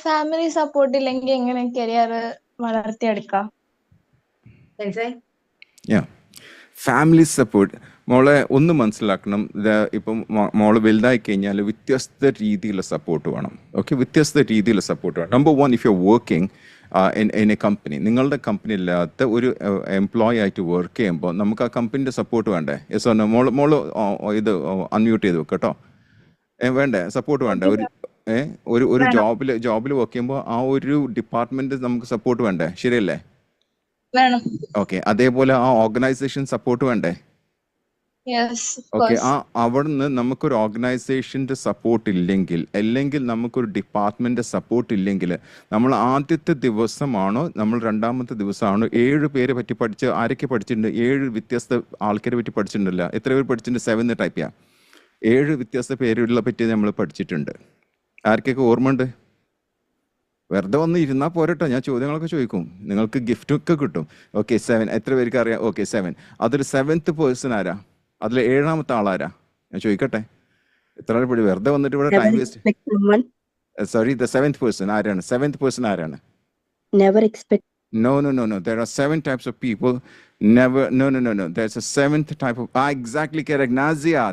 Family support ഇല്ലെങ്കിൽ എങ്ങനെ career വളർത്തിയെടുക്കാം? Family support മോളെ ഒന്ന് മനസ്സിലാക്കണം. ഇപ്പം മോള് വലുതായി കഴിഞ്ഞാൽ വ്യത്യസ്ത രീതിയിലുള്ള സപ്പോർട്ട് വേണം. ഓക്കെ, വ്യത്യസ്ത രീതിയിലുള്ള സപ്പോർട്ട് വേണം. Number 1, if you are working in A company, നിങ്ങളുടെ കമ്പനിയില്ലാത്ത ഒരു എംപ്ലോയി ആയിട്ട് വർക്ക് ചെയ്യുമ്പോൾ നമുക്ക് ആ കമ്പനിയുടെ സപ്പോർട്ട് വേണ്ടേ? Yes or no? മോള് ഇത് അൺമ്യൂട്ട് ചെയ്ത് വെക്ക് കേട്ടോ. വേണ്ടേ? സപ്പോർട്ട് വേണ്ടേ? ഒരു ജോബിൽ വർക്ക് ചെയ്യുമ്പോൾ ആ ഒരു ഡിപ്പാർട്ട്മെന്റ് നമുക്ക് സപ്പോർട്ട് വേണ്ടേ? ശരിയല്ലേ? വേണം. ഓക്കെ, അതേപോലെ ആ ഓർഗനൈസേഷൻ സപ്പോർട്ട് വേണ്ടേ? ഓക്കെ, അവിടുന്ന് നമുക്കൊരു ഓർഗനൈസേഷന്റെ സപ്പോർട്ട് ഇല്ലെങ്കിൽ, അല്ലെങ്കിൽ നമുക്കൊരു ഡിപ്പാർട്ട്മെന്റ് സപ്പോർട്ട് ഇല്ലെങ്കിൽ, നമ്മൾ ആദ്യത്തെ ദിവസമാണോ നമ്മൾ രണ്ടാമത്തെ ദിവസമാണോ 7 പേരെ പറ്റി പഠിച്ച്, ആരൊക്കെ പഠിച്ചിട്ടുണ്ട്? 7 വ്യത്യസ്ത ആൾക്കാരെ പറ്റി പഠിച്ചിട്ടുണ്ടല്ലോ. എത്ര പേര് പഠിച്ചിട്ടുണ്ട്? 7 ടൈപ്പ് ചെയ്യാം. 7 വ്യത്യസ്ത പേരുകളെ പറ്റി നമ്മൾ പഠിച്ചിട്ടുണ്ട്. ആർക്കൊക്കെ ഓർമ്മയുണ്ട്? വെറുതെ വന്ന് ഇരുന്നാൽ പോരട്ടോ, ഞാൻ ചോദ്യങ്ങളൊക്കെ ചോദിക്കും, നിങ്ങൾക്ക് ഗിഫ്റ്റൊക്കെ കിട്ടും. ഓക്കെ, 7 എത്ര പേർക്ക് അറിയാം? ഓക്കെ, 7. അതിൽ 7th പേഴ്സൺ ആരാ? അതിൽ 7ാമത്തെ ആളാരാ? ഞാൻ ചോദിക്കട്ടെ, എത്ര ആൾ പഠി വെറുതെ വന്നിട്ട് ഇവിടെ time waste. Sorry, the 7th person ആരാണ്? 7th പേഴ്സൺ ആരാണ്? Never expect. No. There are 7 types of people. Never. No. There's a 7th type of. Exactly correct. Nazia.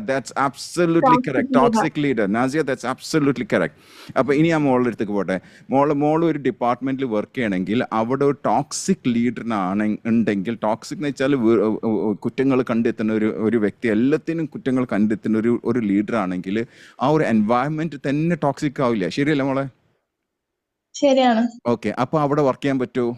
That's absolutely correct. Toxic leader. Nazia, that's absolutely correct. അപ്പോൾ ഇനി ആ മോളുടെ അടുത്തേക്ക് പോട്ടെ. മോൾ ഒരു ഡിപ്പാർട്ട്മെന്റിൽ വർക്ക് ചെയ്യണമെങ്കിൽ അവിടെ ഒരു ടോക്സിക് ലീഡറിനാണ് ഉണ്ടെങ്കിൽ, ടോക്സിക് എന്ന് വെച്ചാൽ കുറ്റങ്ങൾ കണ്ടെത്തുന്ന ഒരു വ്യക്തി, എല്ലാത്തിനും കുറ്റങ്ങൾ കണ്ടെത്തുന്ന ഒരു ലീഡർ ആണെങ്കിൽ ആ ഒരു എൻവയറമെന്റ് തന്നെ ടോക്സിക് ആവില്ല. ശരിയല്ലേ മോളെ? ശരിയാണ്. ഓക്കെ, അപ്പൊ അവിടെ വർക്ക് ചെയ്യാൻ പറ്റുമോ?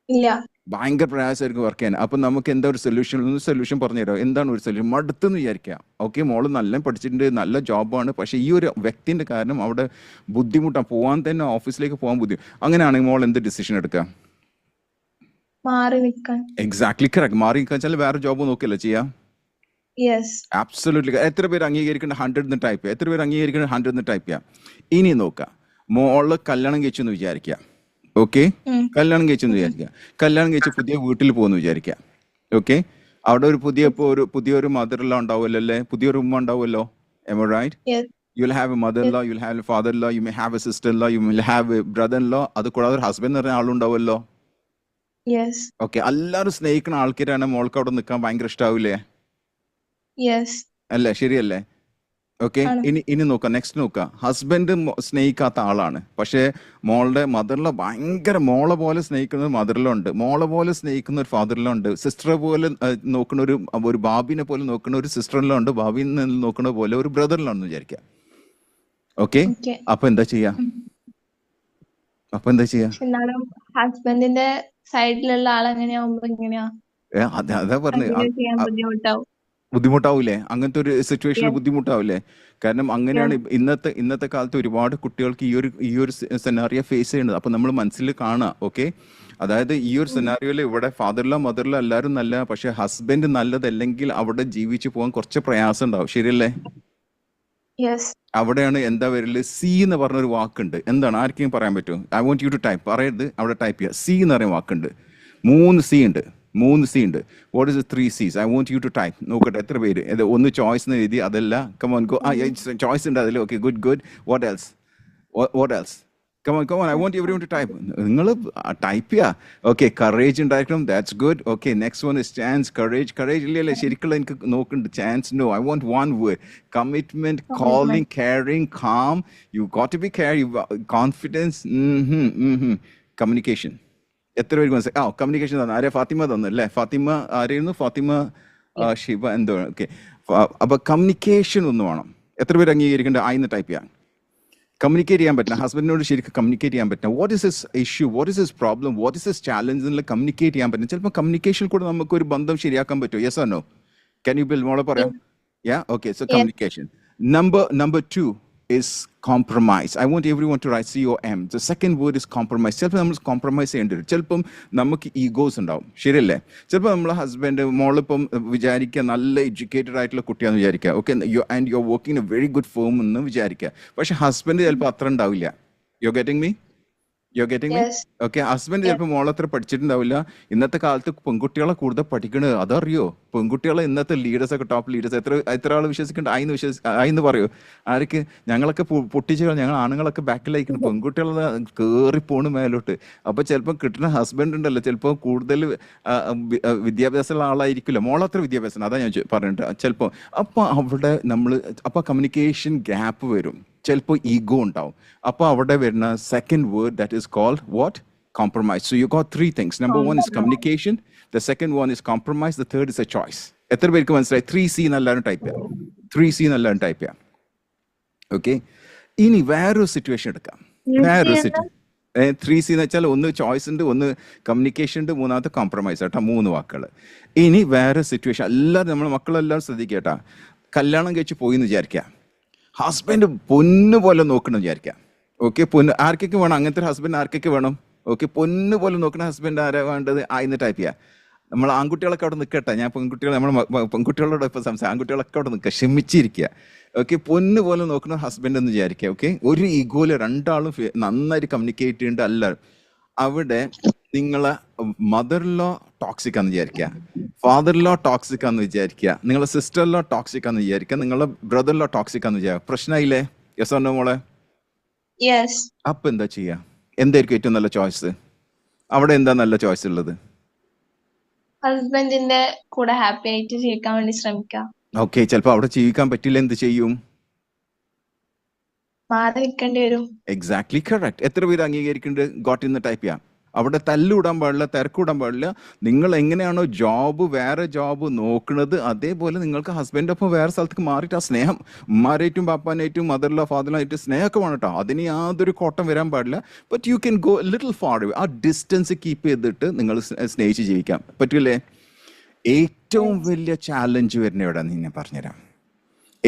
ഇല്ല, ഭയങ്കര പ്രയാസമായിരിക്കും വർക്ക് ചെയ്യാൻ. അപ്പൊ നമുക്ക് എന്താ ഒരു സൊല്യൂഷൻ പറഞ്ഞുതരാം. എന്താണ് ഒരു സൊല്യൂഷൻ? മടുത്തെന്ന് വിചാരിക്കാം. ഓക്കെ, മോള് നല്ല പഠിച്ചിട്ടുണ്ട്, നല്ല ജോബാണ്, പക്ഷെ ഈ ഒരു വ്യക്തിന്റെ കാരണം അവിടെ ബുദ്ധിമുട്ടാണ്, പോവാൻ തന്നെ ഓഫീസിലേക്ക് പോകാൻ ബുദ്ധിമുട്ട്. അങ്ങനെയാണെങ്കിൽ മോൾ എന്ത് ഡിസിഷൻ എടുക്കാം? മാറി നിൽക്കാൻ. Exactly correct. മാറി നിൽക്കാൻ വെച്ചാൽ വേറെ ജോബ് നോക്കിയല്ലേ ചെയ്യാം? ആബ്സല്യൂട്ട്ലി. എത്ര പേര് അംഗീകരിക്കേണ്ട 100 ടൈപ്പ്? എത്ര പേര് അംഗീകരിക്കേണ്ട 100 ടൈപ്പ് ചെയ്യാം? ഇനി നോക്കാം, മോള് കല്യാണം കഴിച്ചെന്ന് വിചാരിക്കുക. ഓക്കെ, കല്യാണം കഴിച്ചെന്ന് വിചാരിക്കുക. കല്യാണം കഴിച്ച് പുതിയ വീട്ടിൽ പോകുന്നു വിചാരിക്കുക. ഓക്കെ, അവിടെ ഒരു പുതിയൊരു മദർ-in-law ഉണ്ടാവുമല്ലോ അല്ലേ? പുതിയൊരു ഉമ്മ ഉണ്ടാവുമല്ലോ. Am I right? You will have a mother-in-law, you will have a father-in-law, you may have a sister-in-law, you will have a brother-in-law. അത് കൂടാതെ ഒരു ഹസ്ബൻഡ് എന്ന് പറഞ്ഞ ആളുണ്ടാവുമല്ലോ. ഓക്കെ, എല്ലാവരും സ്നേഹിക്കുന്ന ആൾക്കാരാണ്. മോൾക്ക് അവിടെ നിൽക്കാൻ ഭയങ്കര ഇഷ്ടാവില്ലേ? അല്ലേ? ശരിയല്ലേ? ഓക്കെ, ഇനി നോക്കാം, നെക്സ്റ്റ് നോക്കാം. ഹസ്ബൻഡ് സ്നേഹിക്കാത്ത ആളാണ്, പക്ഷേ മോളുടെ മദറിലോ ഭയങ്കര മോളെ പോലെ സ്നേഹിക്കുന്ന ഒരു മദറിലോ ഉണ്ട്, മോളെ പോലെ സ്നേഹിക്കുന്ന ഒരു ഫാദറിലോ ഉണ്ട്, സിസ്റ്ററെ പോലെ നോക്കുന്ന ഒരു ബാബിനെ പോലെ നോക്കുന്ന ഒരു സിസ്റ്ററിലോ ഉണ്ട്, ബാബിനെ നോക്കുന്ന പോലെ ഒരു ബ്രദറിലോ ഉണ്ടെന്ന് വിചാരിക്കാം. ഓക്കെ, അപ്പൊ എന്താ ചെയ്യാ? ഹസ്ബൻഡിന്റെ സൈഡിലുള്ള ആളെങ്ങനെയാവുമ്പോ എങ്ങനെയാ? അതാ പറഞ്ഞു, ബുദ്ധിമുട്ടാവൂലേ? അങ്ങനത്തെ ഒരു സിറ്റുവേഷനിൽ ബുദ്ധിമുട്ടാവില്ലേ? കാരണം അങ്ങനെയാണ് ഇന്നത്തെ കാലത്ത് ഒരുപാട് കുട്ടികൾക്ക് ഈ ഒരു സെനാറിയോ ഫേസ് ചെയ്യുന്നത്. അപ്പൊ നമ്മൾ മനസ്സിൽ കാണുക. ഓക്കെ, അതായത് ഈ ഒരു സെനാറിയോയിൽ ഇവിടെ ഫാദറിലോ മദറിലോ എല്ലാവരും നല്ല, പക്ഷെ ഹസ്ബൻഡ് നല്ലതല്ലെങ്കിൽ അവിടെ ജീവിച്ചു പോകാൻ കുറച്ച് പ്രയാസം ഉണ്ടാവും. ശരിയല്ലേ? അവിടെയാണ് എന്താ വരില്ല, സി എന്ന് പറഞ്ഞൊരു വാക്കുണ്ട്. എന്താണ്? ആർക്കെങ്കിലും പറയാൻ പറ്റുമോ? I want you to type. പറയരുത്, അവിടെ ടൈപ്പ് ചെയ്യുക. സി എന്ന് പറയുന്ന വാക്കുണ്ട്. 3 C ഉണ്ട്. What is 3 C's? I want you to type. നോക്കട്ടെ എത്ര പേര്. ഒന്ന് ചോയ്സ് എന്ന് എഴുതി, അതല്ല. Come on go. ചോയ്സ് ഉണ്ട് അതിൽ. Okay, good. What else? Come on, I want everyone to type. നിങ്ങൾ ടൈപ്പ് ചെയ്യുക. ഓക്കെ, കറേജ് ഉണ്ടായിരിക്കണം. That's good. Okay, next one is chance. Courage ഇല്ലല്ലേ? ശരിക്കുള്ള എനിക്ക് നോക്കുന്നുണ്ട്. Chance, no. I want 1 word. Commitment, calling, caring, calm. You got to be care. Confidence, communication. എത്ര പേർക്ക് മനസ്സിലായി? കമ്മ്യൂണിക്കേഷൻ തന്നെ. ആരെ? ഫാത്തിമ തന്നല്ലേ? ഫാത്തിമ ആരായിരുന്നു? ഫാത്തിമ ശിവ എന്തോ. ഓക്കെ, അപ്പൊ കമ്മ്യൂണിക്കേഷൻ ഒന്ന് വേണം. എത്ര പേര് അംഗീകരിക്കേണ്ട? ആയിന്ന് ടൈപ്പ് ചെയ്യാൻ. കമ്മ്യൂണിക്കേറ്റ് ചെയ്യാൻ പറ്റില്ല, ഹസ്ബൻഡിനോട് ശരിക്കും കമ്മ്യൂണിക്കേറ്റ് ചെയ്യാൻ പറ്റില്ല. What is his issue, what is his problem, what is his challenge എന്നുള്ള കമ്മ്യൂണിക്കേറ്റ് ചെയ്യാൻ പറ്റില്ല. ചിലപ്പോൾ കമ്മ്യൂണിക്കേഷൻ കൂടെ നമുക്ക് ഒരു ബന്ധം ശരിയാക്കാൻ പറ്റുമോ? Yes or no? Can you build? മോളെ പറയാം. Okay, so communication. Number 2 is compromise. I want everyone to write COM. The second word is compromise. ചിലപ്പോൾ നമ്മൾ കോംപ്രമൈസ് ചെയ്യേണ്ടി വരും. ചിലപ്പം നമുക്ക് ഈഗോസ് ഉണ്ടാവും. ശരിയല്ലേ? ചിലപ്പോൾ നമ്മളെ ഹസ്ബൻഡ്, മോളിപ്പം വിചാരിക്കുക നല്ല എഡ്യൂക്കേറ്റഡ് ആയിട്ടുള്ള കുട്ടിയാണെന്ന് വിചാരിക്കുക. Okay, and you are working A very good firm എന്ന് വിചാരിക്കുക. പക്ഷെ ഹസ്ബൻഡ് ചിലപ്പോൾ അത്ര ഉണ്ടാവില്ല. You are getting me? You getting me? Yes. Okay, husband Yeah. ചിലപ്പോൾ മോളത്ര പഠിച്ചിട്ടുണ്ടാവില്ല. ഇന്നത്തെ കാലത്ത് പെൺകുട്ടികളെ കൂടുതൽ പഠിക്കണത് അതറിയോ? പെൺകുട്ടികളെ ഇന്നത്തെ ലീഡേഴ്സ് ഒക്കെ ടോപ്പ് ലീഡേഴ്സ് എത്ര ആൾ വിശ്വസിക്കുന്നുണ്ട്? ആയിന്ന് പറയൂ. ആർക്ക്? ഞങ്ങളൊക്കെ പൊട്ടിച്ച് ഞങ്ങൾ ആണുങ്ങളൊക്കെ ബാക്കിലായിരിക്കണം, പെൺകുട്ടികളെ കയറി പോണ് മേലോട്ട്. അപ്പൊ ചിലപ്പോൾ കിട്ടുന്ന ഹസ്ബൻഡ് ഉണ്ടല്ലോ ചിലപ്പോൾ കൂടുതൽ വിദ്യാഭ്യാസമുള്ള ആളായിരിക്കില്ല, മോളത്ര വിദ്യാഭ്യാസം. അതാ ഞാൻ പറഞ്ഞിട്ട് ചിലപ്പോൾ. അപ്പൊ അവിടെ നമ്മൾ കമ്മ്യൂണിക്കേഷൻ ഗ്യാപ്പ് വരും, ചിലപ്പോൾ ഈഗോ ഉണ്ടാവും. അപ്പോൾ അവിടെ വരുന്ന second word that is called what? Compromise. So you got three things. Number one is communication. The second one is compromise. The third is a choice. എത്ര പേർക്ക് മനസ്സിലായി? 3C എന്നെല്ലാവരും ടൈപ്പ് ചെയ്യാം. 3C എന്നെല്ലാവരും ടൈപ്പ് ചെയ്യാം. Okay, ഇനി വേറൊരു situation എടുക്കാം. വേറൊരു situation 3C എന്ന് വെച്ചാൽ ഒന്ന് ചോയ്സ് ഉണ്ട്, ഒന്ന് കമ്മ്യൂണിക്കേഷൻ ഉണ്ട്, മൂന്നാമത്തെ കോംപ്രമൈസ് കേട്ടോ. 3 വാക്കുകൾ. ഇനി വേറെ സിറ്റുവേഷൻ എല്ലാവരും നമ്മളെ മക്കളെല്ലാവരും ശ്രദ്ധിക്കുക കേട്ടോ. കല്യാണം കഴിച്ച് പോയി എന്ന് വിചാരിക്കുക, ഹസ്ബൻഡ് പൊന്നു പോലെ നോക്കണം വിചാരിക്കാം. ഓക്കെ, പൊന്ന് ആർക്കൊക്കെ വേണം? അങ്ങനത്തെ ഒരു ഹസ്ബൻഡ് ആർക്കൊക്കെ വേണം? ഓക്കെ, പൊന്നു പോലെ നോക്കുന്ന ഹസ്ബൻഡ് ആരാ വേണ്ടത്? ആയിന്ന് ടൈപ്പ് ചെയ്യാം. നമ്മൾ ആൺകുട്ടികളൊക്കെ അവിടെ നിൽക്കട്ടെ, ഞാൻ പെൺകുട്ടികളോട് ഇപ്പം സംസാരിക്കും. ആൺകുട്ടികളൊക്കെ അവിടെ നിൽക്കുക, ക്ഷമിച്ചിരിക്കുക. ഓക്കെ, പൊന്നു പോലെ നോക്കുന്ന ഹസ്ബൻഡ് എന്ന് വിചാരിക്കുക. ഓക്കെ, ഒരു ഈഗോയില് രണ്ടാളും നന്നായിട്ട് കമ്മ്യൂണിക്കേറ്റ് ചെയ്യുന്നുണ്ട് എല്ലാവരും. അവിടെ നിങ്ങളെ മദർ ലോ ടോക്സിക് ആണെന്ന് വിചാരിക്കുക, ഫാദർ ലോ ടോക്സിക് ആണെന്ന് വിചാരിക്കുക, നിങ്ങളെ സിസ്റ്റർ ലോ ടോക്സിക് ആണെന്ന് വിചാരിക്കുക, നിങ്ങളെ ബ്രദർ ലോ ടോക്സിക് ആണെന്ന് വിചാരിക്കുക. പ്രശ്നമില്ലേ? യെസ് ഓർ നോ മോളെ? Yes. അപ്പൊ എന്താ ചെയ്യാ? എന്തായിരിക്കും ഏറ്റവും നല്ല ചോയ്സ്? അവിടെ എന്താ നല്ല ചോയ്സ് ഉള്ളത്? ഹസ്ബൻഡിന്റെ കൂടെ ഹാപ്പി ആയിട്ട് ജീവിക്കാൻ വേണ്ടി ശ്രമിക്കാം. ഓക്കെ, ചിലപ്പോൾ അവിടെ ജീവിക്കാൻ പറ്റില്ല, എന്ത് ചെയ്യും? മാറി നിൽക്കേണ്ടി വരും. Exactly correct. എത്ര പേര് അംഗീകരിക്കുന്നുണ്ട്? ഗോട്ട് ഇന്ന് ടൈപ്പ് ചെയ്യാം. അവിടെ തല്ലുവിടാൻ പാടില്ല, തിരക്കിടാൻ പാടില്ല. നിങ്ങൾ എങ്ങനെയാണോ വേറെ ജോബ് നോക്കുന്നത്, അതേപോലെ നിങ്ങൾക്ക് ഹസ്ബൻഡൊപ്പം വേറെ സ്ഥലത്തേക്ക് മാറിയിട്ട് ആ സ്നേഹം ഉമ്മാരേറ്റും പാപ്പാനേറ്റും മദറിലോ ഫാദറിലായിട്ട് സ്നേഹമൊക്കെ വേണം കേട്ടോ. അതിന് യാതൊരു കോട്ടം വരാൻ പാടില്ല. But you can go little far away. ആ ഡിസ്റ്റൻസ് കീപ്പ് ചെയ്തിട്ട് നിങ്ങൾ സ്നേഹിച്ച് ജീവിക്കാം പറ്റില്ലേ? ഏറ്റവും വലിയ ചാലഞ്ച് വരുന്ന എവിടെയാണെന്ന് ഞാൻ പറഞ്ഞുതരാം.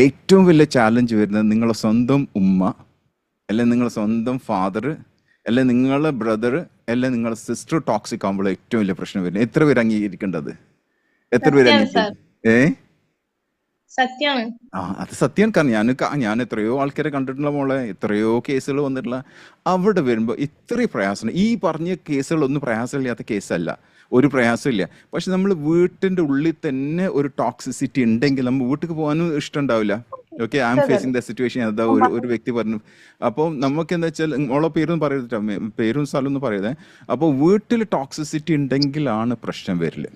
ഏറ്റവും വലിയ ചാലഞ്ച് വരുന്നത് നിങ്ങളെ സ്വന്തം ഉമ്മ, അല്ലെങ്കിൽ നിങ്ങളെ സ്വന്തം ഫാദർ, അല്ലെ നിങ്ങളെ ബ്രദർ, അല്ലെ നിങ്ങളെ സിസ്റ്റർ ടോക്സിക് ആകുമ്പോൾ ഏറ്റവും വലിയ പ്രശ്നം വരുന്നത്. എത്ര പേര് അംഗീകരിക്കേണ്ടത്? എത്ര പേര് അംഗീകരിക്കും? സത്യാണ്. അത് സത്യം. കാരണം ഞാൻ എത്രയോ ആൾക്കാരെ കണ്ടിട്ടുള്ള മോളെ, എത്രയോ കേസുകൾ വന്നിട്ടുള്ള. അവിടെ വരുമ്പോൾ ഇത്രയും പ്രയാസം, ഈ പറഞ്ഞ കേസുകളൊന്നും പ്രയാസമില്ലാത്ത കേസല്ല, ഒരു പ്രയാസമില്ല. പക്ഷെ നമ്മൾ വീട്ടിൻ്റെ ഉള്ളിൽ തന്നെ ഒരു ടോക്സിസിറ്റി ഉണ്ടെങ്കിൽ നമ്മൾ വീട്ടിൽ പോകാനും ഇഷ്ടം ഉണ്ടാവില്ല. Okay, I M phasing the situation. അതാ ഒരു വ്യക്തി പറഞ്ഞു. അപ്പോൾ നമുക്ക് എന്താ വെച്ചാൽ മോളെ പേരൊന്നും പറയരുത്, പേരും സ്ഥലമൊന്നും പറയരുത്. അപ്പോൾ വീട്ടിൽ ടോക്സിസിറ്റി ഉണ്ടെങ്കിലാണ് പ്രശ്നം വരില്ല.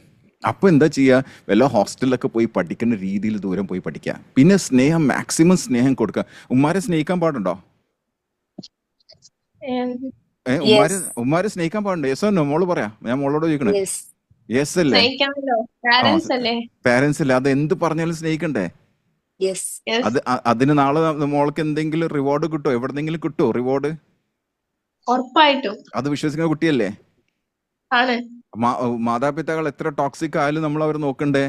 അപ്പോൾ എന്താ ചെയ്യുക? വല്ല ഹോസ്റ്റലിലൊക്കെ പോയി പഠിക്കുന്ന രീതിയിൽ ദൂരം പോയി പഠിക്കുക. പിന്നെ സ്നേഹം, മാക്സിമം സ്നേഹം കൊടുക്കുക. ഉമ്മാരെ സ്നേഹിക്കാൻ പാടുണ്ടോ? ഉമ്മാരെ സ്നേഹിക്കാൻ പാടുണ്ടോ? Yes or no? മോള് പറയാ, ഞാൻ മോളോട് ചോദിക്കണേ. യെസ് അല്ലേ? പാരന്റ്സ് അല്ലേ? അത് എന്ത് പറഞ്ഞാലും സ്നേഹിക്കണ്ടേ? അതിന് നാളെ മോൾക്ക് എന്തെങ്കിലും റിവാർഡ് കിട്ടുമോ? എവിടെന്നെങ്കിലും കിട്ടുമോ റിവാർഡ്? ഉറപ്പായിട്ടും. അത് വിശ്വസിക്കുന്ന കുട്ടിയല്ലേ? ആണ്. മാതാപിതാക്കൾ എത്ര ടോക്സിക് ആയാലും നമ്മൾ അവരെ നോക്കണ്ടേ?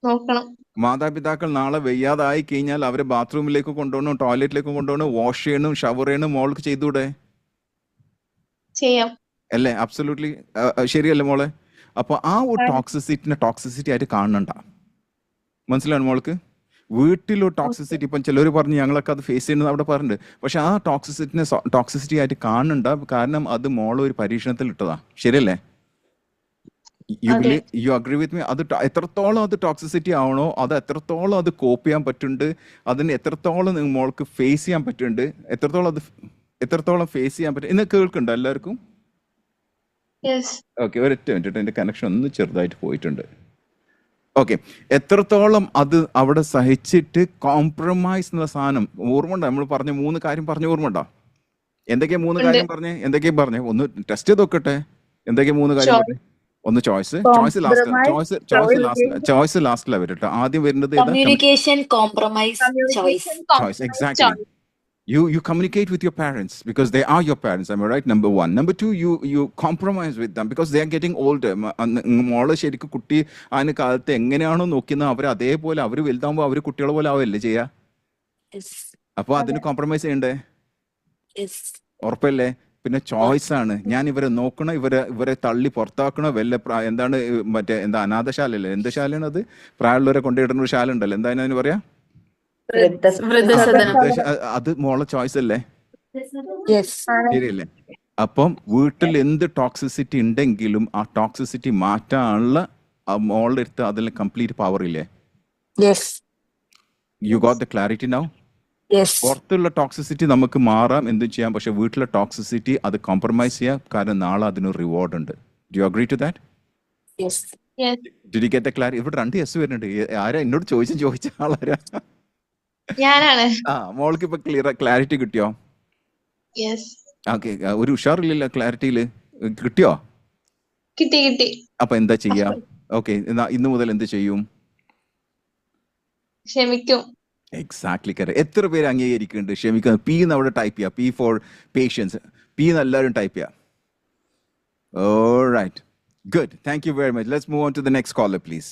നോക്കണം. മാതാപിതാക്കൾ നാളെ വയ്യാതായി കഴിഞ്ഞാൽ അവരെ ബാത്റൂമിലേക്ക് കൊണ്ടുപോകണം, ടോയ്ലറ്റിലേക്ക് കൊണ്ടുപോകണം, വാഷ് ചെയ്യണം, ഷവർ ചെയ്യണം. മോൾക്ക് ചെയ്തൂടെ? ചെയ്യാം അല്ലേ? അബ്സല്യൂട്ട്ലി ശരിയല്ലേ മോളെ? അപ്പൊ ആ ഒരു ടോക്സിസിറ്റി ആയിട്ട് കാണണ്ട. മനസ്സിലാണ് മോൾക്ക്? വീട്ടിലോ ടോക്സിസിറ്റി, ഇപ്പം ചിലർ പറഞ്ഞു ഞങ്ങളൊക്കെ അത് ഫേസ് ചെയ്യുന്നത് അവിടെ പറഞ്ഞിട്ടുണ്ട്. പക്ഷെ ആ ടോക്സിസിറ്റി ആയിട്ട് കാണണ്ട, കാരണം അത് മോളെ ഒരു പരീക്ഷണത്തിൽ ഇട്ടതാ. ശരിയല്ലേ? You agree with me? അത് എത്രത്തോളം അത് ടോക്സിസിറ്റി ആവണോ, അത് എത്രത്തോളം അത് കോപ്പ് ചെയ്യാൻ പറ്റുന്നുണ്ട്, അതിന് എത്രത്തോളം മോൾക്ക് ഫേസ് ചെയ്യാൻ പറ്റുന്നുണ്ട്, എത്രത്തോളം ഫേസ് ചെയ്യാൻ പറ്റും എന്ന് കേൾക്കുന്നുണ്ടോ എല്ലാവർക്കും? ഓക്കെ, ഒരൊറ്റ മിനിറ്റ്, എൻ്റെ കണക്ഷൻ ഒന്ന് ചെറുതായിട്ട് പോയിട്ടുണ്ട്. ഓക്കെ, എത്രത്തോളം അത് അവിടെ സഹിച്ചിട്ട് കോംപ്രമൈസ് എന്ന സാധനം ഓർമ്മ ഉണ്ടോ? നമ്മൾ പറഞ്ഞ 3 കാര്യം പറഞ്ഞ ഓർമ്മ ഉണ്ടോ? എന്തൊക്കെയാ 3 കാര്യം പറഞ്ഞേ? ഒന്ന് ടെസ്റ്റ് ചെയ്ത് നോക്കട്ടെ. എന്തൊക്കെയാ 3 കാര്യം പറഞ്ഞേ? ഒന്ന് ചോയ്സ് ലാസ്റ്റിലാ വരും കേട്ടോ. ആദ്യം വരുന്നത് communication, compromise, choice. Exactly. You communicate with your parents because they are your parents. Am I right? Number 1. Number 2, you compromise with them because they are getting older. മോളെ ശരിക്കും കുട്ടി അതിന് കാലത്ത് എങ്ങനെയാണോ നോക്കുന്നത് അവർ അതേപോലെ അവർ വലുതാകുമ്പോൾ അവർ കുട്ടികളെ പോലെ ആവല്ലേ ചെയ്യാ? അപ്പൊ അതിന് കോംപ്രമൈസ് ചെയ്യണ്ടേ? ഉറപ്പല്ലേ? പിന്നെ ചോയ്സ് ആണ്. ഞാൻ ഇവരെ നോക്കണോ, ഇവരെ തള്ളി പുറത്താക്കണോ, എന്താണ് എന്താ അനാഥശാലല്ലേ? എന്ത് ശാലയാണ് അത്? പ്രായമുള്ളവരെ കൊണ്ടിടുന്ന ഒരു ശാല ഉണ്ടല്ലോ, എന്താ അതിന് പറയാ? അത് മോളെ ചോയ്സ് അല്ലേ? ശരിയല്ലേ? അപ്പം വീട്ടിൽ എന്ത് ടോക്സിസിറ്റി ഉണ്ടെങ്കിലും ആ ടോക്സിസിറ്റി മാറ്റാനുള്ള മോളുടെ അടുത്ത് അതിൽ കംപ്ലീറ്റ് പവർ ഇല്ലേ? Yes. You got the clarity now? Yes. പുറത്തുള്ള ടോക്സിസിറ്റി നമുക്ക് മാറാം, എന്തും ചെയ്യാം. പക്ഷെ വീട്ടിലെ ടോക്സിസിറ്റി അത് കോംപ്രമൈസ് ചെയ്യാം, കാരണം നാളെ അതിനൊരു റിവാർഡ് ഉണ്ട്. Do you agree to that? Yes. Yes. Did you get the clarity? ഇവിടെ 2 യെസ് വരുന്നുണ്ട്. ആരാ എന്നോട് ചോദിച്ച ആളാരാ? ഞാനാണ്. മോൾക്ക് ഇപ്പൊ ക്ലാരിറ്റി കിട്ടിയോ? Yes. ഓക്കെ, ഒരു ഉഷാറില്ല ക്ലാരിറ്റിയിൽ. കിട്ടിയോ? കിട്ടി. അപ്പൊ എന്താ ചെയ്യാ? ഓക്കെ, ഇന്ന് മുതൽ എന്ത് ചെയ്യും? ക്ഷമിക്കും. Exactly correct. എത്ര പേര് അംഗീകരിക്കുന്നുണ്ട് ക്ഷമിക്കുന്നത്? പി എന്ന് അവിടെ ടൈപ്പ് ചെയ്യാം. P four patients. പി എന്ന് എല്ലാവരും ടൈപ്പ് ചെയ്യാം. Alright, good, thank you very much. Let's move on to the next caller please.